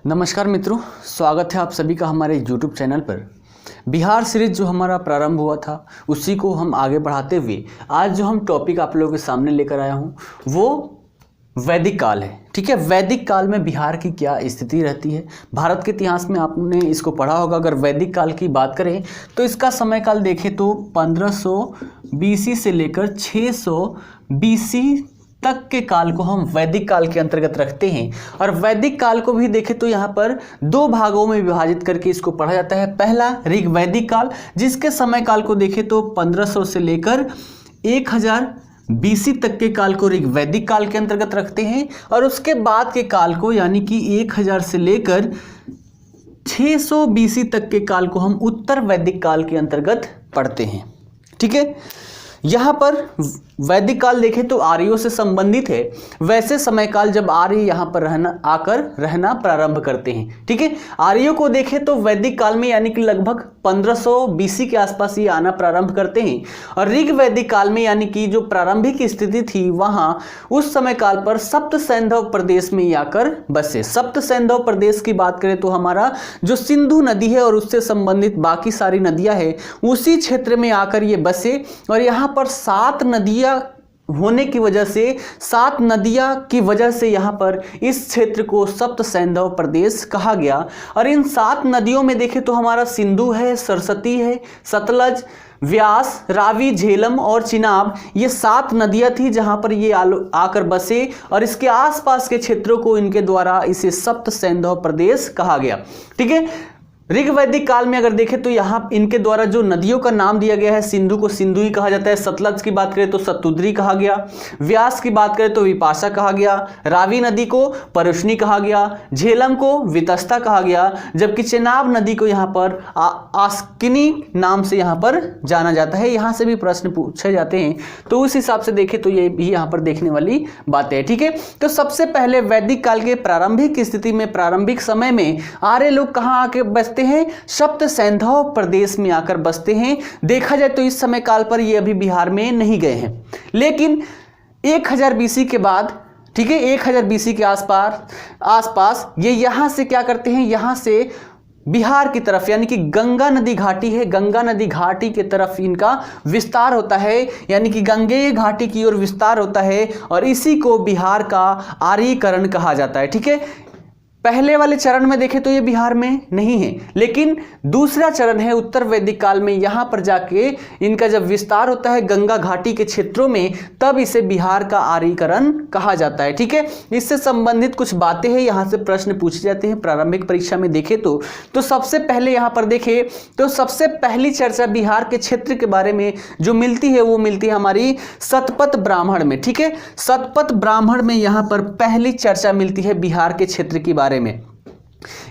नमस्कार मित्रों, स्वागत है आप सभी का हमारे YouTube चैनल पर। बिहार सीरीज जो हमारा प्रारंभ हुआ था उसी को हम आगे बढ़ाते हुए आज जो हम टॉपिक आप लोगों के सामने लेकर आया हूँ वो वैदिक काल है। ठीक है, वैदिक काल में बिहार की क्या स्थिति रहती है। भारत के इतिहास में आपने इसको पढ़ा होगा। अगर वैदिक काल की बात करें तो इसका समय काल देखें तो 1500 BC से लेकर 600 BC तक के काल को हम वैदिक काल के अंतर्गत रखते हैं। और वैदिक काल को भी देखें तो यहाँ पर दो भागों में विभाजित करके इसको पढ़ा जाता है। पहला ऋग वैदिक काल, जिसके समय काल को देखें तो 1500 से लेकर 1000 BC तक के काल को ऋग वैदिक काल के अंतर्गत रखते हैं। और उसके बाद के काल को यानी कि 1000 से लेकर 600 BC तक के काल को हम उत्तर वैदिक काल के अंतर्गत पढ़ते हैं। ठीक है, यहाँ पर वैदिक काल देखें तो आर्यों से संबंधित है। वैसे समय काल जब आर्य यहाँ पर आकर रहना प्रारंभ करते हैं। ठीक है, आर्यों को देखें तो वैदिक काल में यानी कि लगभग 1500 BC के आसपास ये आना प्रारंभ करते हैं। और ऋग वैदिक काल में यानी कि जो प्रारंभिक स्थिति थी वहाँ उस समय काल पर सप्त सैंधव प्रदेश में आकर बसे। सप्त सैंधव प्रदेश की बात करें तो हमारा जो सिंधु नदी है और उससे संबंधित बाकी सारी नदियाँ हैं उसी क्षेत्र में आकर ये बसे। और यहाँ पर 7 नदियाँ होने की वजह से 7 नदियां की वजह से यहाँ पर इस क्षेत्र को सप्त सैंधव प्रदेश कहा गया। और इन 7 नदियों में देखें तो हमारा सिंधु है, सरस्वती है, सतलज, व्यास, रावी, झेलम और चिनाब, ये 7 नदियां थी जहां पर ये आकर बसे। और इसके आसपास के क्षेत्रों को इनके द्वारा इसे सप्त सैंधव प्रदेश कहा गया। ठीक है, ऋग वैदिक काल में अगर देखें तो यहाँ इनके द्वारा जो नदियों का नाम दिया गया है, सिंधु को सिंधु ही कहा जाता है, सतलज की बात करें तो सतुद्री कहा गया, व्यास की बात करें तो विपाशा कहा गया, रावी नदी को परुष्णी कहा गया, झेलम को वितस्ता कहा गया, जबकि चेनाब नदी को यहाँ पर आस्किनी नाम से यहाँ पर जाना जाता है। यहाँ से भी प्रश्न पूछे जाते हैं तो उस हिसाब से देखें तो ये भी यहाँ पर देखने वाली बात है। ठीक है, तो सबसे पहले वैदिक काल के प्रारंभिक स्थिति में, प्रारंभिक समय में आर्य लोग कहाँ आके बसते हैं? सप्त सैंधव प्रदेश में आकर बसते हैं। देखा जाए तो इस समय काल पर ये अभी बिहार में नहीं गए हैं, लेकिन 1000 BC के बाद, ठीक है, 1000 BC के आसपास ये यहाँ से क्या करते हैं, यहाँ से बिहार की तरफ यानी कि गंगा नदी घाटी है, गंगा नदी घाटी की तरफ इनका विस्तार होता है, यानी कि गंगेय घाटी की ओर विस्तार होता है। और इसी को बिहार का आर्यीकरण कहा जाता है। ठीक है, पहले वाले चरण में देखें तो ये बिहार में नहीं है, लेकिन दूसरा चरण है उत्तर वैदिक काल में, यहाँ पर जाके इनका जब विस्तार होता है गंगा घाटी के क्षेत्रों में, तब इसे बिहार का आर्यीकरण कहा जाता है। ठीक है, इससे संबंधित कुछ बातें हैं, यहाँ से प्रश्न पूछे जाते हैं प्रारंभिक परीक्षा में देखें तो सबसे पहले यहाँ पर देखें तो सबसे पहली चर्चा बिहार के क्षेत्र के बारे में जो मिलती है वो मिलती है हमारी शतपथ ब्राह्मण में। ठीक है, शतपथ ब्राह्मण में यहाँ पर पहली चर्चा मिलती है बिहार के क्षेत्र के बारे में।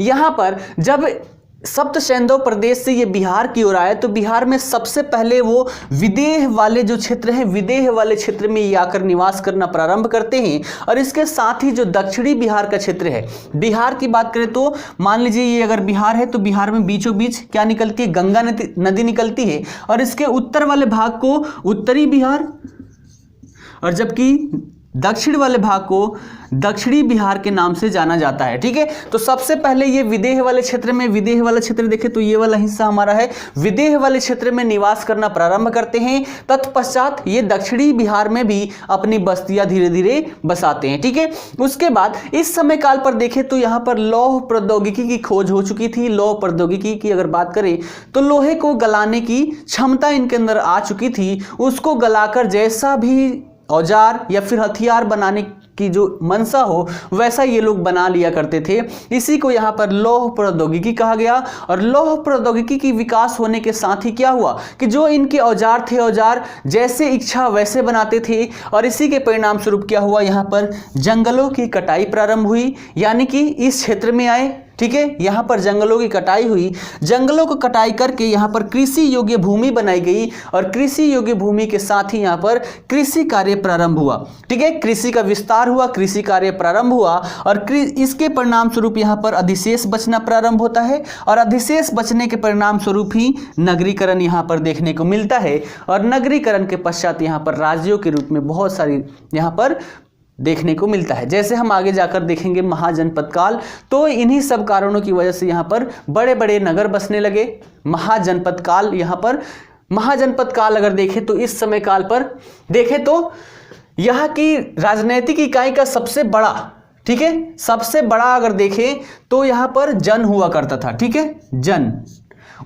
यहां पर जब सप्त सैंधव प्रदेश से ये बिहार की ओर आए तो बिहार में सबसे पहले वो विदेह वाले जो क्षेत्र हैं, विदेह वाले क्षेत्र में ये आकर निवास करना प्रारंभ करते हैं। और इसके साथ ही जो दक्षिणी बिहार का क्षेत्र है, बिहार की बात करें तो मान लीजिए ये अगर बिहार है तो बिहार में बीचों बीच क्या निकलती है, गंगा नदी निकलती है। और इसके उत्तर वाले भाग को उत्तरी बिहार और जबकि दक्षिण वाले भाग को दक्षिणी बिहार के नाम से जाना जाता है। ठीक है, तो सबसे पहले ये विदेह वाले क्षेत्र में, विदेह वाला क्षेत्र देखें तो ये वाला हिस्सा हमारा है, विदेह वाले क्षेत्र में निवास करना प्रारंभ करते हैं। तत्पश्चात ये दक्षिणी बिहार में भी अपनी बस्तियां धीरे धीरे बसाते हैं। ठीक है, उसके बाद इस समय काल पर देखें तो यहाँ पर लौह प्रौद्योगिकी की खोज हो चुकी थी। लौह प्रौद्योगिकी की अगर बात करें तो लोहे को गलाने की क्षमता इनके अंदर आ चुकी थी। उसको गलाकर जैसा भी औजार या फिर हथियार बनाने की जो मनसा हो वैसा ये लोग बना लिया करते थे। इसी को यहाँ पर लौह प्रौद्योगिकी कहा गया। और लौह प्रौद्योगिकी की विकास होने के साथ ही क्या हुआ कि जो इनके औजार थे, औजार जैसे इच्छा वैसे बनाते थे। और इसी के परिणाम स्वरूप क्या हुआ, यहाँ पर जंगलों की कटाई प्रारंभ हुई, यानी कि इस क्षेत्र में आए। ठीक है, यहाँ पर जंगलों की कटाई हुई, जंगलों को कटाई करके यहाँ पर कृषि योग्य भूमि बनाई गई। और कृषि योग्य भूमि के साथ ही यहाँ पर कृषि कार्य प्रारंभ हुआ। ठीक है, कृषि का विस्तार हुआ, कृषि कार्य प्रारंभ हुआ। और इसके परिणाम स्वरूप यहाँ पर अधिशेष बचना प्रारंभ होता है। और अधिशेष बचने के परिणाम स्वरूप ही नगरीकरण यहाँ पर देखने को मिलता है। और नगरीकरण के पश्चात यहाँ पर राज्यों के रूप में बहुत सारी यहाँ पर देखने को मिलता है। जैसे हम आगे जाकर देखेंगे महाजनपद काल, तो इन्हीं सब कारणों की वजह से यहाँ पर बड़े बड़े नगर बसने लगे। महाजनपद काल, यहाँ पर महाजनपद काल अगर देखें तो इस समय काल पर देखें तो यहाँ की राजनैतिक इकाई का सबसे बड़ा, ठीक है, सबसे बड़ा अगर देखें तो यहाँ पर जन हुआ करता था, ठीक है, जन।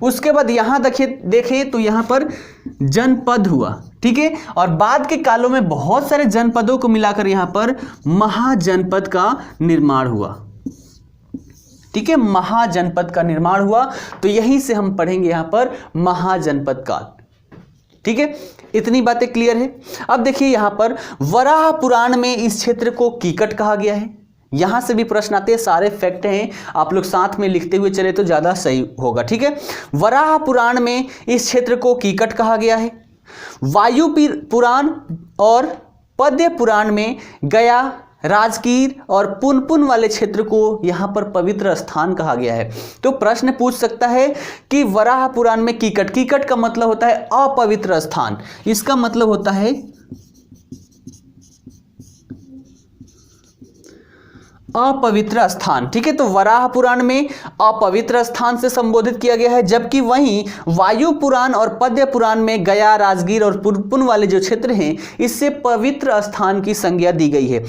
उसके बाद यहाँ देखें तो यहाँ पर जनपद हुआ, ठीक है, और बाद के कालों में बहुत सारे जनपदों को मिलाकर यहाँ पर महाजनपद का निर्माण हुआ, ठीक है, महाजनपद का निर्माण हुआ। तो यहीं से हम पढ़ेंगे यहाँ पर महाजनपद काल, ठीक है। इतनी बातें क्लियर है। अब देखिए यहाँ पर वराह पुराण में इस क्षेत्र को कीकट कहा गया है। यहां से भी प्रश्न आते हैं, सारे फैक्ट हैं, आप लोग साथ में लिखते हुए चले तो ज्यादा सही होगा, ठीक है। वराह पुराण में इस क्षेत्र को कीकट कहा गया है। वायु पुराण और पद्य पुराण में गया, राजगीर और पुनपुन वाले क्षेत्र को यहां पर पवित्र स्थान कहा गया है। तो प्रश्न पूछ सकता है कि वराह पुराण में कीकट, कीकट का मतलब होता है अपवित्र स्थान, इसका मतलब होता है अपवित्र स्थान, ठीक है। तो वराह पुराण में अपवित्र स्थान से संबोधित किया गया है, जबकि वहीं वायु पुराण और पद्य पुराण में गया, राजगीर और पुनपुन वाले जो क्षेत्र हैं इससे पवित्र स्थान की संज्ञा दी गई है।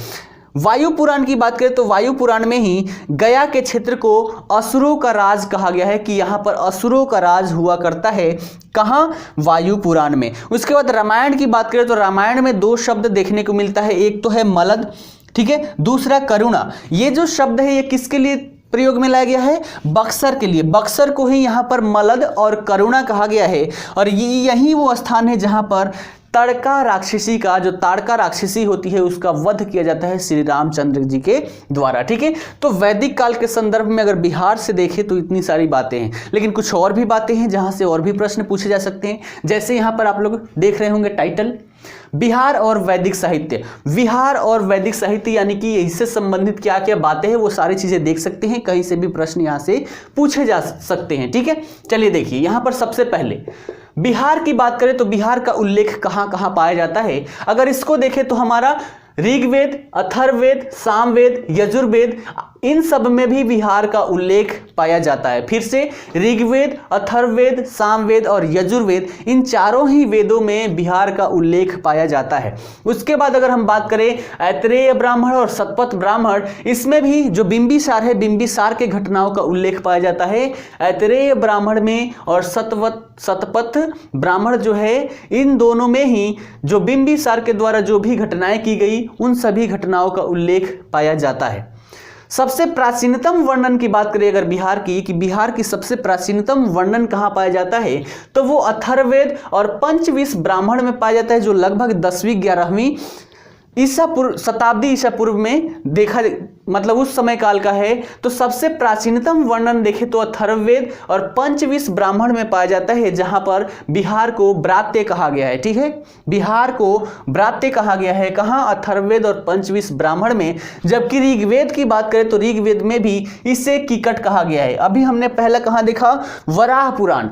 वायु पुराण की बात करें तो वायु पुराण में ही गया के क्षेत्र को असुरों का राज कहा गया है कि यहाँ पर असुरों का राज हुआ करता है। कहाँ? वायु पुराण में। उसके बाद रामायण की बात करें तो रामायण में दो शब्द देखने को मिलता है, एक तो है मलद, ठीक है, दूसरा करुणा। ये जो शब्द है ये किसके लिए प्रयोग में लाया गया है? बक्सर के लिए। बक्सर को ही यहाँ पर मलद और करुणा कहा गया है, और यही वो स्थान है जहाँ पर ताड़का राक्षसी का, जो ताड़का राक्षसी होती है, उसका वध किया जाता है श्री रामचंद्र जी के द्वारा, ठीक है। तो वैदिक काल के संदर्भ में अगर बिहार से देखें तो इतनी सारी बातें हैं, लेकिन कुछ और भी बातें हैं जहां से और भी प्रश्न पूछे जा सकते हैं। जैसे यहाँ पर आप लोग देख रहे होंगे टाइटल, बिहार और वैदिक साहित्य। बिहार और वैदिक साहित्य यानी कि इससे संबंधित क्या क्या बातें हैं वो सारी चीजें देख सकते हैं, कहीं से भी प्रश्न यहाँ से पूछे जा सकते हैं, ठीक है। चलिए देखिए, यहाँ पर सबसे पहले बिहार की बात करें तो बिहार का उल्लेख कहाँ कहाँ पाया जाता है। अगर इसको देखें तो हमारा ऋग्वेद, अथर्ववेद, सामवेद, यजुर्वेद, इन सब में भी बिहार का उल्लेख पाया जाता है। फिर से ऋग्वेद, अथर्ववेद, सामवेद और यजुर्वेद, इन चारों ही वेदों में बिहार का उल्लेख पाया जाता है। उसके बाद अगर हम बात करें ऐतरेय ब्राह्मण और शतपथ ब्राह्मण, इसमें भी जो बिंबिसार है, बिंबिसार के घटनाओं का उल्लेख पाया जाता है ऐतरेय ब्राह्मण में, और शतपथ ब्राह्मण जो है, इन दोनों में ही जो बिंबिसार के द्वारा जो भी घटनाएं की गई उन सभी घटनाओं का उल्लेख पाया जाता है। सबसे प्राचीनतम वर्णन की बात करें अगर बिहार की, कि बिहार की सबसे प्राचीनतम वर्णन कहाँ पाया जाता है, तो वो अथर्ववेद और पंचविंश ब्राह्मण में पाया जाता है, जो लगभग 10वीं 11वीं शताब्दी ईसा पूर्व में देखा, मतलब उस समय काल का है। तो सबसे प्राचीनतम वर्णन देखें तो अथर्ववेद और पंचविंश ब्राह्मण में पाया जाता है, जहां पर बिहार को ब्रात्य कहा गया है, ठीक है। बिहार को ब्रात्य कहा गया है, कहां? अथर्ववेद और पंचविंश ब्राह्मण में। जबकि ऋग्वेद की बात करें तो ऋग्वेद में भी इसे कीकट कहा गया है। अभी हमने पहला कहां देखा? वराह पुराण।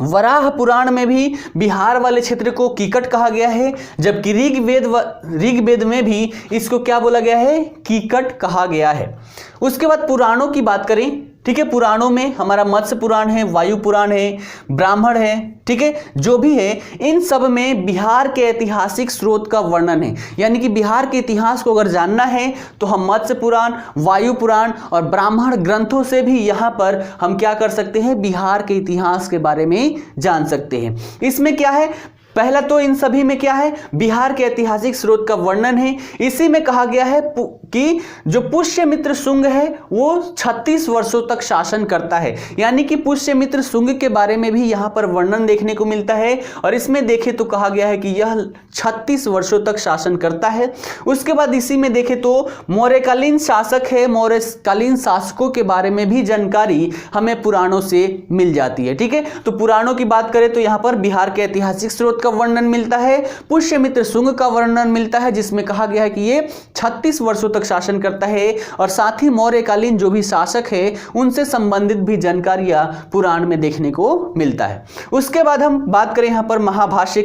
वराह पुराण में भी बिहार वाले क्षेत्र को कीकट कहा गया है, जबकि ऋग्वेद में भी इसको क्या बोला गया है? कीकट कहा गया है। उसके बाद पुराणों की बात करें, ठीक है, पुराणों में हमारा मत्स्य पुराण है, वायु पुराण है, ब्राह्मण है, ठीक है, जो भी है, इन सब में बिहार के ऐतिहासिक स्रोत का वर्णन है। यानी कि बिहार के इतिहास को अगर जानना है तो हम मत्स्य पुराण, वायु पुराण और ब्राह्मण ग्रंथों से भी यहाँ पर हम क्या कर सकते हैं? बिहार के इतिहास के बारे में जान सकते हैं। इसमें क्या है? पहला तो इन सभी में क्या है? बिहार के ऐतिहासिक स्रोत का वर्णन है। इसी में कहा गया है कि जो पुष्यमित्र शुंग है वो 36 वर्षों तक शासन करता है। यानी कि पुष्यमित्र शुंग के बारे में भी यहाँ पर वर्णन देखने को मिलता है, और इसमें देखें तो कहा गया है कि यह 36 वर्षों तक शासन करता है। उसके बाद इसी में देखें तो मौर्यकालीन शासक है, मौर्यकालीन शासकों के बारे में भी जानकारी हमें पुराणों से मिल जाती है, ठीक है। तो पुराणों की बात करें तो यहाँ पर बिहार के ऐतिहासिक स्रोत का वर्णन मिलता है, पुष्यमित्र शुंग का वर्णन मिलता है जिसमें कहा गया है कि ये 36 वर्षों तक शासन करता है, और साथ ही मौर्यकालीन जो भी शासक है उनसे संबंधित भी जानकारियां पुराण में देखने को मिलता है। उसके बाद हम बात करें यहाँ पर महाभाष्य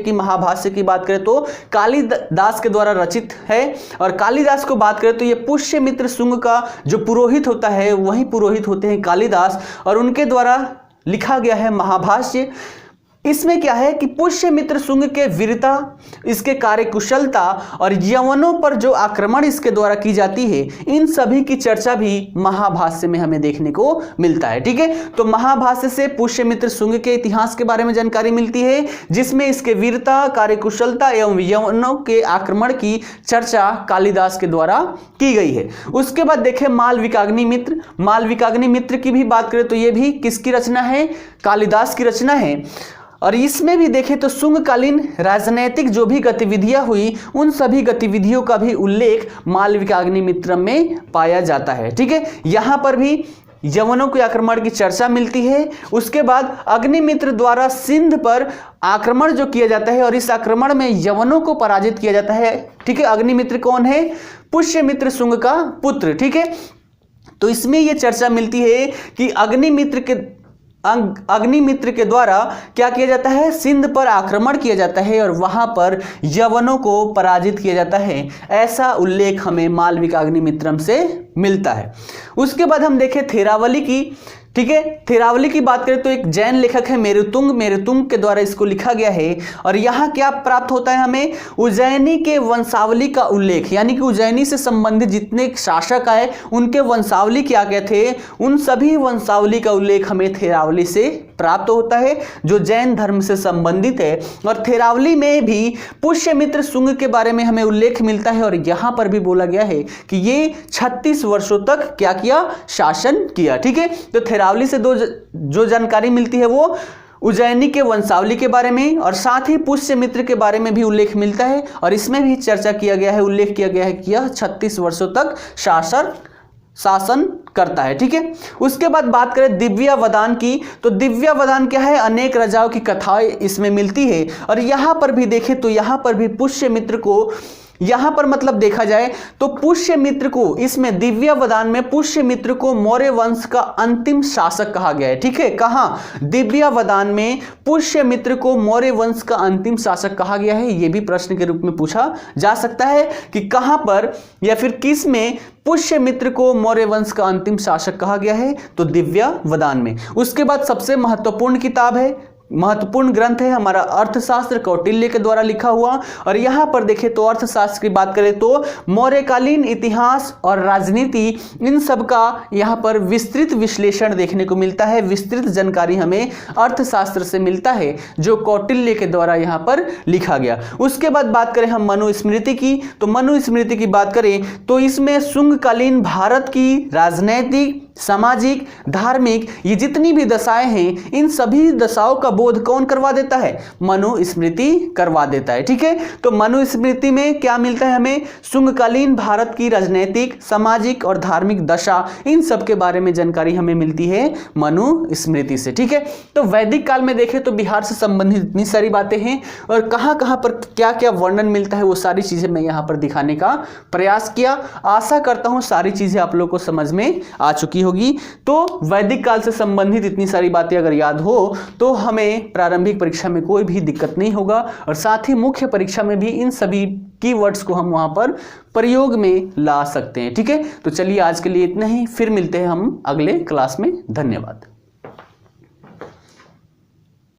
की बात करें तो कालिदास के द्वारा रचित है, और कालिदास को बात करें तो ये पुष्यमित्र शुंग का जो पुरोहित होता है वही पुरोहित होते हैं कालिदास, और उनके द्वारा लिखा गया है महाभाष्य। इसमें क्या है कि पुष्यमित्र शुंग के वीरता, इसके कार्यकुशलता और यवनों पर जो आक्रमण इसके द्वारा की जाती है, इन सभी की चर्चा भी महाभाष्य में हमें देखने को मिलता है। ठीक है, तो महाभाष्य से पुष्यमित्र शुंग के इतिहास के बारे में जानकारी मिलती है, जिसमें इसके वीरता, कार्यकुशलता एवं यवनों के आक्रमण की चर्चा कालिदास के द्वारा की गई है। उसके बाद देखें मालविकाग्नि मित्र की भी बात करें तो यह भी किसकी रचना है? कालिदास की रचना है। और इसमें भी देखें तो शुंगकालीन राजनैतिक जो भी गतिविधियां हुई, उन सभी गतिविधियों का भी उल्लेख मालविकाग्नि मित्र में पाया जाता है। ठीक है, यहां पर भी यवनों के आक्रमण की चर्चा मिलती है। उसके बाद अग्निमित्र द्वारा सिंध पर आक्रमण जो किया जाता है, और इस आक्रमण में यवनों को पराजित किया जाता है। ठीक है, अग्निमित्र कौन है? पुष्यमित्र शुंग का पुत्र। ठीक है, तो इसमें यह चर्चा मिलती है कि अग्निमित्र के द्वारा क्या किया जाता है? सिंध पर आक्रमण किया जाता है और वहां पर यवनों को पराजित किया जाता है। ऐसा उल्लेख हमें मालविकाग्निमित्रम से मिलता है। उसके बाद हम देखें थेरावली की। ठीक है, थेरावली की बात करें तो एक जैन लेखक है मेरुतुंग के द्वारा इसको लिखा गया है, और यहाँ क्या प्राप्त होता है हमें? उज्जैनी के वंशावली का उल्लेख, यानी कि उज्जैनी से संबंधित जितने शासक आए उनके वंशावली क्या क्या थे, उन सभी वंशावली का उल्लेख हमें थेरावली से प्राप्त होता है जो जैन धर्म से संबंधित है। और थेरावली में भी पुष्यमित्र शुंग के बारे में हमें उल्लेख मिलता है, और यहाँ पर भी बोला गया है कि ये 36 वर्षों तक क्या किया? शासन किया। ठीक है, तो थेरावली से जो जानकारी मिलती है वो उज्जैनी के वंशावली के बारे में, और साथ ही पुष्यमित्र के बारे में भी उल्लेख मिलता है, और इसमें भी चर्चा किया गया है, उल्लेख किया गया है कि यह 36 वर्षों तक शासन करता है। ठीक है, उसके बाद बात करें दिव्यावदान की, तो दिव्यावदान क्या है? अनेक राजाओं की कथाएं इसमें मिलती है, और यहां पर भी देखें तो यहां पर भी पुष्यमित्र को, यहां पर मतलब देखा जाए तो पुष्यमित्र को, इसमें दिव्यावदान में पुष्यमित्र को मौर्य वंश का अंतिम शासक कहा गया है। ठीक है, कहां? दिव्यावदान में पुष्यमित्र को मौर्य वंश का अंतिम शासक कहा गया है। यह भी प्रश्न के रूप में पूछा जा सकता है कि कहां पर या फिर किस में पुष्यमित्र को मौर्य वंश का अंतिम शासक कहा गया है? तो दिव्यावदान में। उसके बाद सबसे महत्वपूर्ण ग्रंथ है हमारा अर्थशास्त्र, कौटिल्य के द्वारा लिखा हुआ, और यहां पर देखें तो अर्थशास्त्र की बात करें तो मौर्यकालीन इतिहास और राजनीति, इन सब का यहां पर विस्तृत विश्लेषण देखने को मिलता है। विस्तृत जानकारी हमें अर्थशास्त्र से मिलता है जो कौटिल्य के द्वारा यहां पर लिखा गया। उसके बाद बात करें हम मनुस्मृति की, तो मनुस्मृति की बात करें तो इसमें शुंगकालीन भारत की राजनैतिक, सामाजिक, धार्मिक ये जितनी भी दशाएं हैं, इन सभी दशाओं का बोध कौन करवा देता है? मनुस्मृति करवा देता है। ठीक है, तो मनुस्मृति में क्या मिलता है हमें? शुंगकालीन भारत की राजनैतिक, सामाजिक और धार्मिक दशा, इन सब के बारे में जानकारी हमें मिलती है मनुस्मृति से। ठीक है, तो वैदिक काल में देखें तो बिहार से संबंधित इतनी सारी बातें हैं, और कहां कहां पर क्या क्या वर्णन मिलता है वो सारी चीजें मैं यहां पर दिखाने का प्रयास किया। आशा करता हूं सारी चीजें आप लोगों को समझ में आ चुकी होगी। तो वैदिक काल से संबंधित इतनी सारी बातें अगर याद हो तो हमें प्रारंभिक परीक्षा में कोई भी दिक्कत नहीं होगा, और साथ ही मुख्य परीक्षा में भी इन सभी कीवर्ड्स को हम वहां पर प्रयोग में ला सकते हैं। ठीक है, तो चलिए आज के लिए इतना ही, फिर मिलते हैं हम अगले क्लास में। धन्यवाद।